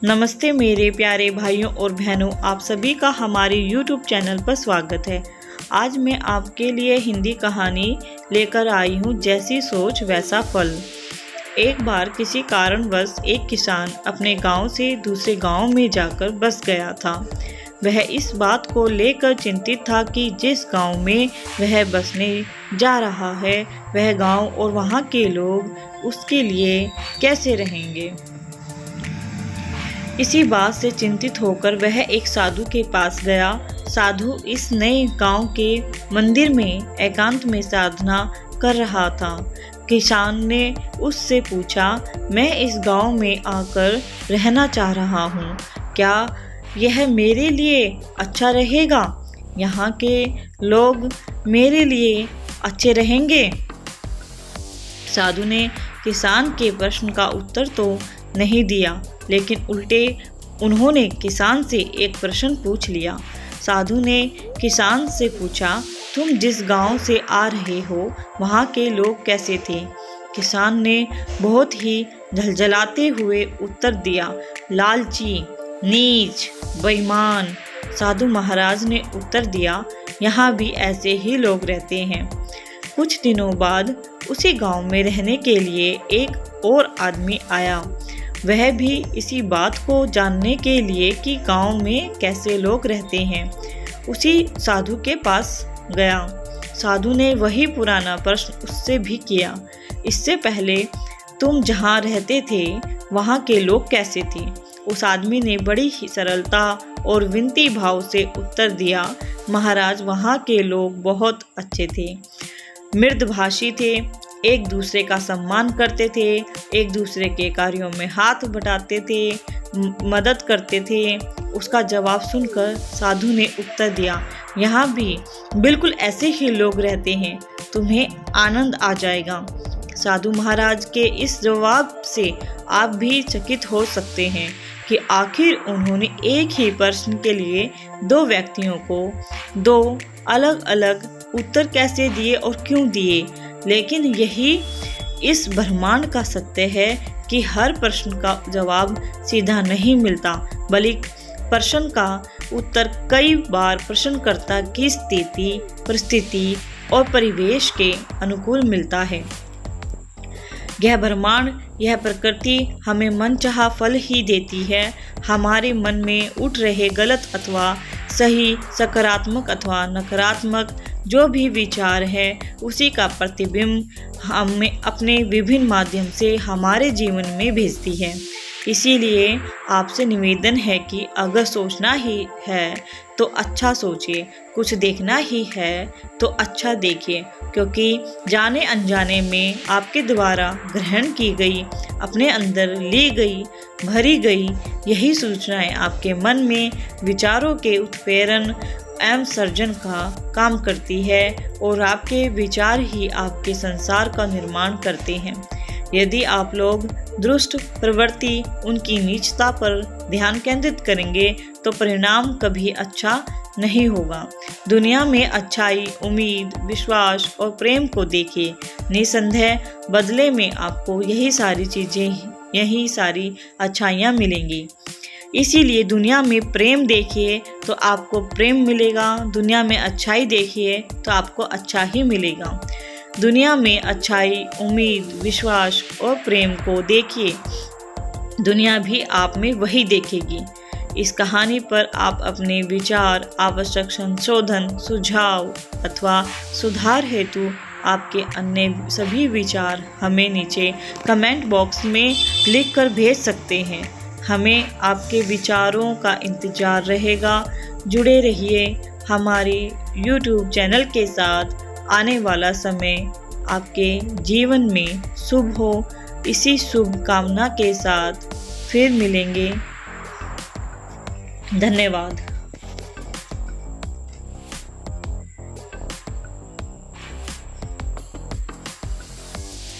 नमस्ते मेरे प्यारे भाइयों और बहनों, आप सभी का हमारे YouTube चैनल पर स्वागत है। आज मैं आपके लिए हिंदी कहानी लेकर आई हूँ, जैसी सोच वैसा फल। एक बार किसी कारणवश एक किसान अपने गांव से दूसरे गांव में जाकर बस गया था। वह इस बात को लेकर चिंतित था कि जिस गांव में वह बसने जा रहा है, वह गांव और वहां के लोग उसके लिए कैसे रहेंगे। इसी बात से चिंतित होकर वह एक साधु के पास गया। साधु इस नए गांव के मंदिर में एकांत में साधना कर रहा था। किसान ने उससे पूछा, मैं इस गांव में आकर रहना चाह रहा हूँ, क्या यह मेरे लिए अच्छा रहेगा? यहाँ के लोग मेरे लिए अच्छे रहेंगे? साधु ने किसान के प्रश्न का उत्तर तो नहीं दिया, लेकिन उल्टे उन्होंने किसान से एक प्रश्न पूछ लिया। साधु ने किसान से पूछा, तुम जिस गांव से आ रहे हो, वहां के लोग कैसे थे? किसान ने बहुत ही झलझलाते हुए उत्तर दिया, लालची, नीच, बेईमान। साधु महाराज ने उत्तर दिया, यहाँ भी ऐसे ही लोग रहते हैं। कुछ दिनों बाद उसी गांव में रहने के लिए एक और आदमी आया। वह भी इसी बात को जानने के लिए कि गांव में कैसे लोग रहते हैं, उसी साधु के पास गया। साधु ने वही पुराना प्रश्न उससे भी किया, इससे पहले तुम जहां रहते थे वहां के लोग कैसे थे? उस आदमी ने बड़ी ही सरलता और विनती भाव से उत्तर दिया, महाराज, वहां के लोग बहुत अच्छे थे, मृदभाषी थे, एक दूसरे का सम्मान करते थे, एक दूसरे के कार्यों में हाथ बटाते थे, मदद करते थे। उसका जवाब सुनकर साधु ने उत्तर दिया, यहाँ भी बिल्कुल ऐसे ही लोग रहते हैं, तुम्हें आनंद आ जाएगा। साधु महाराज के इस जवाब से आप भी चकित हो सकते हैं कि आखिर उन्होंने एक ही प्रश्न के लिए दो व्यक्तियों को दो अलग अलग उत्तर कैसे दिए और क्यों दिए। लेकिन यही इस ब्रह्मांड का सत्य है कि हर प्रश्न का जवाब सीधा नहीं मिलता, बल्कि प्रश्न का उत्तर कई बार प्रश्नकर्ता की स्थिति, परिस्थिति और परिवेश के अनुकूल मिलता है। यह ब्रह्मांड, यह प्रकृति हमें मनचाहा फल ही देती है। हमारे मन में उठ रहे गलत अथवा सही, सकारात्मक अथवा नकारात्मक जो भी विचार है, उसी का प्रतिबिंब हमें अपने विभिन्न माध्यम से हमारे जीवन में भेजती है। इसीलिए आपसे निवेदन है कि अगर सोचना ही है तो अच्छा सोचिए, कुछ देखना ही है तो अच्छा देखिए, क्योंकि जाने अनजाने में आपके द्वारा ग्रहण की गई, अपने अंदर ली गई, भरी गई यही सूचनाएं आपके मन में विचारों के उत्प्रेरण एवं सर्जन का काम करती है और आपके विचार ही आपके संसार का निर्माण करते हैं। यदि आप लोग दुष्ट प्रवृत्ति, उनकी नीचता पर ध्यान केंद्रित करेंगे तो परिणाम कभी अच्छा नहीं होगा। दुनिया में अच्छाई, उम्मीद, विश्वास और प्रेम को देखिए। निसंदेह बदले में आपको यही सारी चीज़ें, यही सारी अच्छाइयाँ मिलेंगी। इसीलिए दुनिया में प्रेम देखिए तो आपको प्रेम मिलेगा, दुनिया में अच्छाई देखिए तो आपको अच्छा ही मिलेगा। दुनिया में अच्छाई, उम्मीद, विश्वास और प्रेम को देखिए, दुनिया भी आप में वही देखेगी। इस कहानी पर आप अपने विचार, आवश्यक संशोधन, सुझाव अथवा सुधार हेतु आपके अन्य सभी विचार हमें नीचे कमेंट बॉक्स में लिख कर भेज सकते हैं। हमें आपके विचारों का इंतज़ार रहेगा। जुड़े रहिए हमारे YouTube चैनल के साथ। आने वाला समय आपके जीवन में शुभ हो, इसी शुभ कामना के साथ फिर मिलेंगे। धन्यवाद।